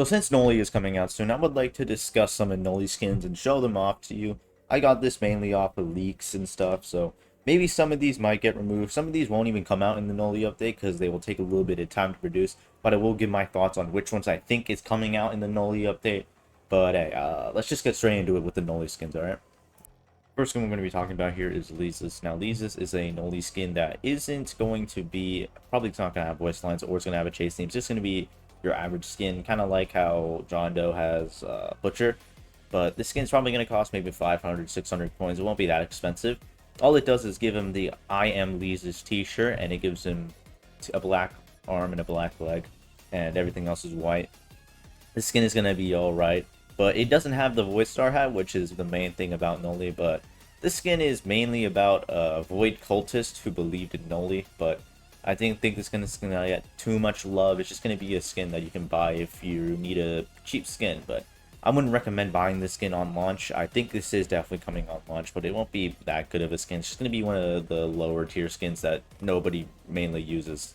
So since Noli is coming out soon, I would like to discuss some of Noli's skins and show them off to you. I got this mainly off of leaks and stuff, so maybe some of these might get removed. Some of these won't even come out in the Noli update because they will take a little bit of time to produce. But I will give my thoughts on which ones I think is coming out in the Noli update. But hey, let's just get straight into it with the Noli skins, alright? First skin we're going to be talking about here is Lisa's. Now, Lisa's is a Noli skin that isn't going to be, probably it's not going to have voice lines or it's going to have a chase theme. It's just going to be your average skin, kind of like how John Doe has Butcher. But this skin's probably going to cost maybe 500, 600 coins. It won't be that expensive. All it does is give him the I am Lisa's t-shirt, and it gives him a black arm and a black leg, and everything else is white. The skin is going to be alright. But it doesn't have the Void Star hat, which is the main thing about Noli. But this skin is mainly about a Void Cultist who believed in Noli. But I think this skin is going to get too much love. It's just going to be a skin that you can buy if you need a cheap skin. But I wouldn't recommend buying this skin on launch. I think this is definitely coming on launch, but it won't be that good of a skin. It's just going to be one of the lower tier skins that nobody mainly uses.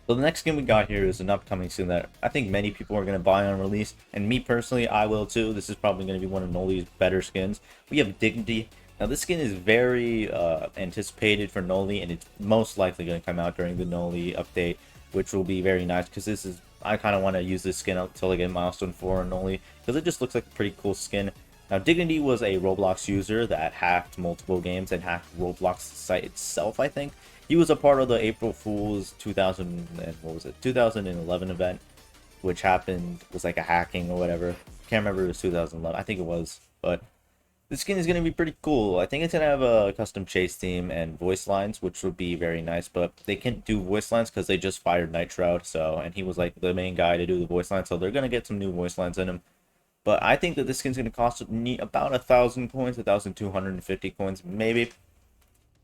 So the next skin we got here is an upcoming skin that I think many people are going to buy on release, and me personally, I will too. This is probably going to be one of Noli's better skins. We have Dignity. Now this skin is very anticipated for Noli, and it's most likely going to come out during the Noli update, which will be very nice because this is, I kind of want to use this skin until I get milestone 4 on Noli because it just looks like a pretty cool skin. Now Dignity was a Roblox user that hacked multiple games and hacked Roblox site itself, I think. He was a part of the April Fool's 2011 event, which was like a hacking or whatever. Can't remember if it was 2011. I think it was, but the skin is going to be pretty cool. I think it's going to have a custom chase theme and voice lines, which would be very nice, but they can't do voice lines because they just fired Night Shroud, and he was like the main guy to do the voice lines, so they're going to get some new voice lines in him. But I think that this skin's going to cost about 1,000 coins, 1,250 coins, maybe.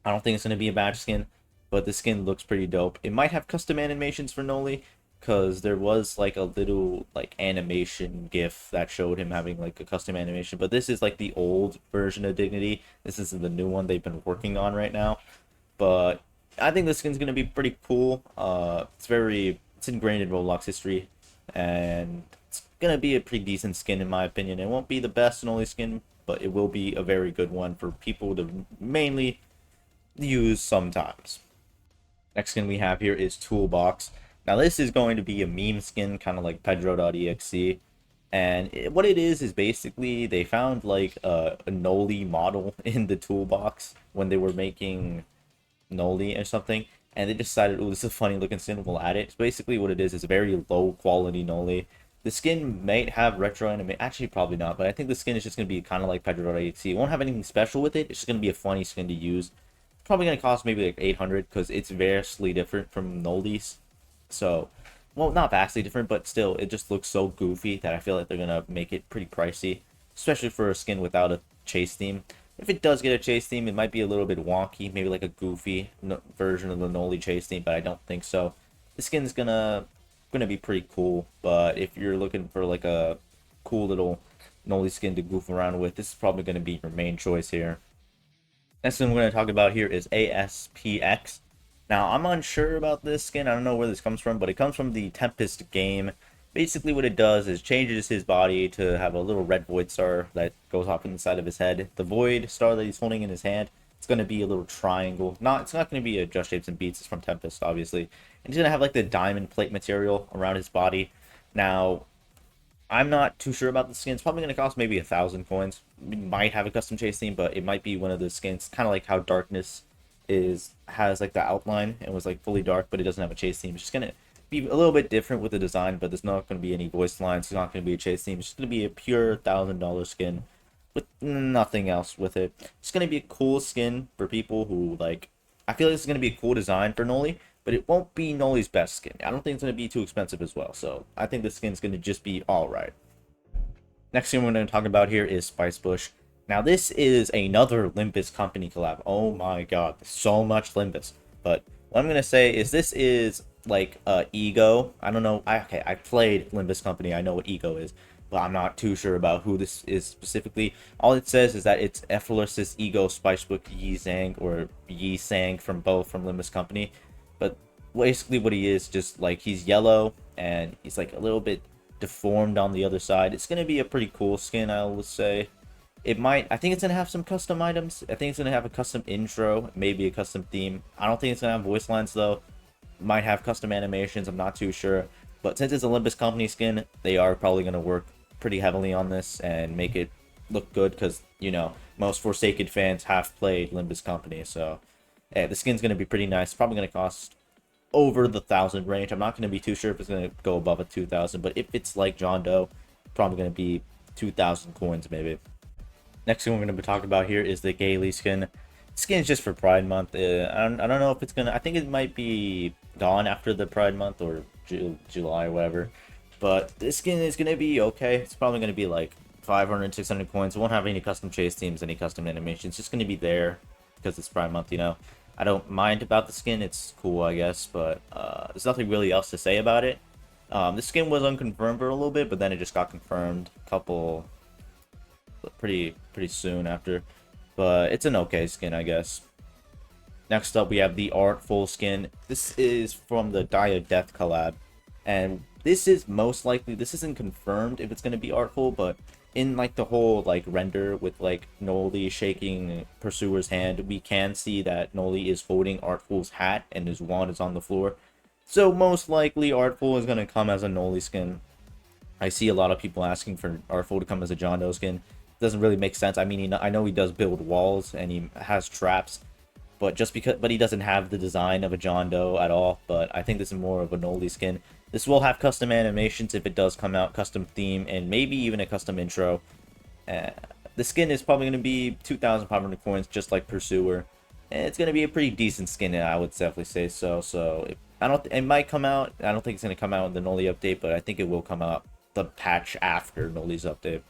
I don't think it's going to be a bad skin, but the skin looks pretty dope. It might have custom animations for Noli, because there was like a little like animation gif that showed him having like a custom animation, but this is like the old version of Dignity. This isn't the new one they've been working on right now, but I think this skin's going to be pretty cool. It's ingrained in Roblox history, and it's going to be a pretty decent skin in my opinion. It won't be the best Noli skin, but it will be a very good one for people to mainly use sometimes. Next skin we have here is Toolbox. Now this is going to be a meme skin, kind of like Pedro.exe. And what it is basically they found like a Noli model in the toolbox when they were making Noli or something. And they decided, oh, this is a funny looking skin, we'll add it. So basically what it is a very low quality Noli. The skin might have retro anime, actually probably not, but I think the skin is just going to be kind of like Pedro.exe. It won't have anything special with it, it's just going to be a funny skin to use. Probably going to cost maybe like 800 because it's vastly different from Noli's. So, well, not vastly different, but still, it just looks so goofy that I feel like they're going to make it pretty pricey, especially for a skin without a chase theme. If it does get a chase theme, it might be a little bit wonky, maybe like a goofy version of the Noli chase theme, but I don't think so. The skin's gonna be pretty cool, but if you're looking for like a cool little Noli skin to goof around with, this is probably going to be your main choice here. Next thing we're going to talk about here is ASPX. Now, I'm unsure about this skin. I don't know where this comes from, but it comes from the Tempest game. Basically, what it does is changes his body to have a little red Void Star that goes off inside of his head. The Void Star that he's holding in his hand, it's going to be a little triangle. It's not going to be a Just Shapes and Beats. It's from Tempest, obviously. And he's going to have like the diamond plate material around his body. Now, I'm not too sure about the skin. It's probably going to cost maybe 1,000 coins. It might have a custom chase theme, but it might be one of the skins, kind of like how Darkness has like the outline and was like fully dark, but it doesn't have a chase theme. It's just going to be a little bit different with the design, but there's not going to be any voice lines. There's not going to be a chase theme. It's just going to be a pure $1,000 skin with nothing else with it. It's going to be a cool skin for people who like. I feel like it's going to be a cool design for Noli, but it won't be Noli's best skin. I don't think it's going to be too expensive as well, so I think the skin's going to just be alright. Next thing we're going to talk about here is Spice Bush. Now this is another Limbus company collab. Oh my god, so much Limbus. But what I'm going to say is this is like Ego. I don't know. I played Limbus company. I know what Ego is, but I'm not too sure about who this is specifically. All it says is that it's Effortless Ego Spicebook Yi Zhang, or Yi Sang from Limbus Company. But basically what he is, just like he's yellow and he's like a little bit deformed on the other side. It's going to be a pretty cool skin, I will say. It might, I think it's going to have some custom items. I think it's going to have a custom intro, maybe a custom theme. I don't think it's going to have voice lines though. Might have custom animations, I'm not too sure. But since it's a Olympus Company skin, they are probably going to work pretty heavily on this and make it look good because, you know, most Forsaken fans have played Olympus Company. So, yeah, the skin's going to be pretty nice. Probably going to cost over the 1,000 range. I'm not going to be too sure if it's going to go above a 2,000, but if it's like John Doe, probably going to be 2,000 coins maybe. Next thing we're going to be talking about here is the Gailey skin. Skin's just for Pride Month. I don't know if it's going to... I think it might be gone after the Pride Month or July or whatever. But this skin is going to be okay. It's probably going to be like 500, 600 coins. It won't have any custom chase teams, any custom animations. It's just going to be there because it's Pride Month, you know. I don't mind about the skin. It's cool, I guess. But there's nothing really else to say about it. The skin was unconfirmed for a little bit, but then it just got confirmed a couple... pretty soon after. But it's an okay skin, I guess. Next up, we have the Artful skin. This is from the Die of Death collab. And this is most likely, this isn't confirmed if it's going to be Artful, but in like the whole like render with like Noli shaking Pursuer's hand, we can see that Noli is holding Artful's hat and his wand is on the floor. So most likely Artful is going to come as a Noli skin. I see a lot of people asking for Artful to come as a John Doe skin. Doesn't really make sense. I mean, I know he does build walls and he has traps, but he doesn't have the design of a John Doe at all. But I think this is more of a Noli skin. This will have custom animations if it does come out, custom theme, and maybe even a custom intro. The skin is probably going to be 2,500 coins, just like Pursuer. And it's going to be a pretty decent skin, I would definitely say so. So it might come out. I don't think it's going to come out in the Noli update, but I think it will come out the patch after Noli's update.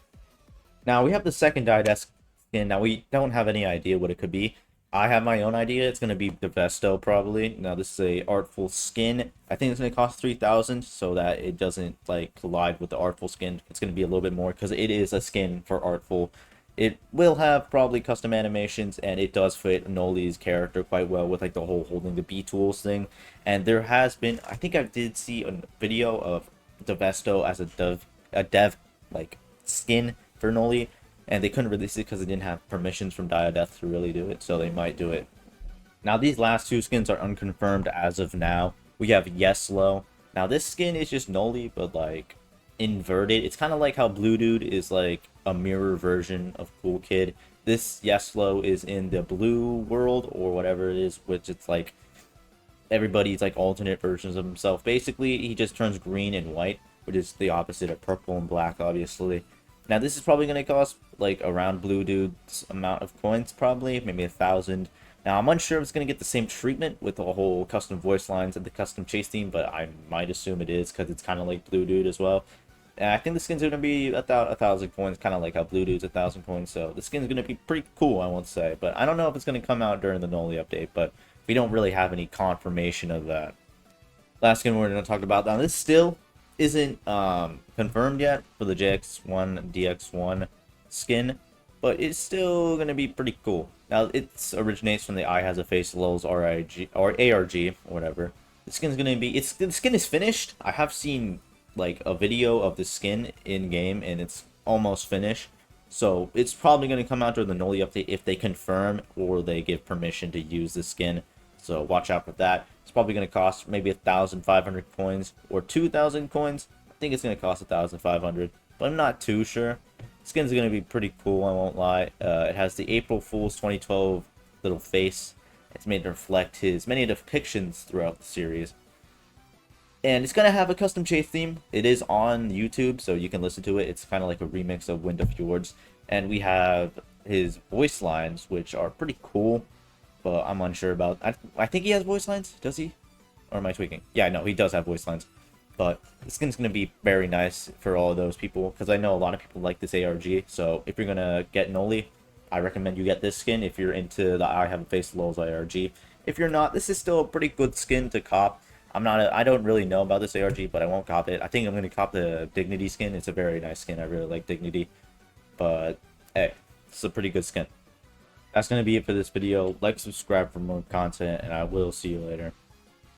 Now, we have the second Die Desk skin. Now, we don't have any idea what it could be. I have my own idea. It's going to be Devesto, probably. Now, this is a Artful skin. I think it's going to cost 3,000 so that it doesn't, like, collide with the Artful skin. It's going to be a little bit more because it is a skin for Artful. It will have probably custom animations, and it does fit Noli's character quite well with, like, the whole holding the B-tools thing. And there has been... I think I did see a video of Devesto as a dev, like, skin for Noli, and they couldn't release it because they didn't have permissions from Die of Death to really do it, so they might do it. Now, these last two skins are unconfirmed as of now. We have Yeslo. Now, this skin is just Noli, but, like, inverted. It's kind of like how Blue Dude is, like, a mirror version of Cool Kid. This Yeslo is in the blue world, or whatever it is, which it's, like, everybody's, like, alternate versions of himself. Basically, he just turns green and white, which is the opposite of purple and black, obviously. Now, this is probably going to cost, like, around Blue Dude's amount of coins, probably. Maybe 1,000. Now, I'm unsure if it's going to get the same treatment with the whole custom voice lines and the custom chase theme, but I might assume it is, because it's kind of like Blue Dude as well. And I think the skin's going to be 1,000 coins, kind of like how Blue Dude's 1,000 coins, so the skin's going to be pretty cool, I won't say. But I don't know if it's going to come out during the Noli update, but we don't really have any confirmation of that. Last skin we're going to talk about. Now, this still isn't confirmed yet for the JX1 DX1 skin, but it's still gonna be pretty cool. Now, it originates from the Eye Has a Face Lulz RIG or ARG or whatever. The skin's gonna be the skin is finished. I have seen like a video of the skin in game and it's almost finished. So it's probably gonna come out during the Noli update if they confirm or they give permission to use the skin. So watch out for that. It's probably going to cost maybe 1,500 coins or 2,000 coins. I think it's going to cost 1,500, but I'm not too sure. Skin's going to be pretty cool, I won't lie. It has the April Fool's 2012 little face. It's made to reflect his many depictions throughout the series. And it's going to have a custom chase theme. It is on YouTube, so you can listen to it. It's kind of like a remix of Wind of Fjords. And we have his voice lines, which are pretty cool. But I'm unsure about... I think he has voice lines. Does he? Or am I tweaking? Yeah, no, he does have voice lines. But the skin's going to be very nice for all of those people. Because I know a lot of people like this ARG. So if you're going to get Noli, I recommend you get this skin if you're into the I Have a Face Lulz ARG. If you're not, this is still a pretty good skin to cop. I don't really know about this ARG, but I won't cop it. I think I'm going to cop the Dignity skin. It's a very nice skin. I really like Dignity. But, hey, it's a pretty good skin. That's going to be it for this video. Like, subscribe for more content, and I will see you later.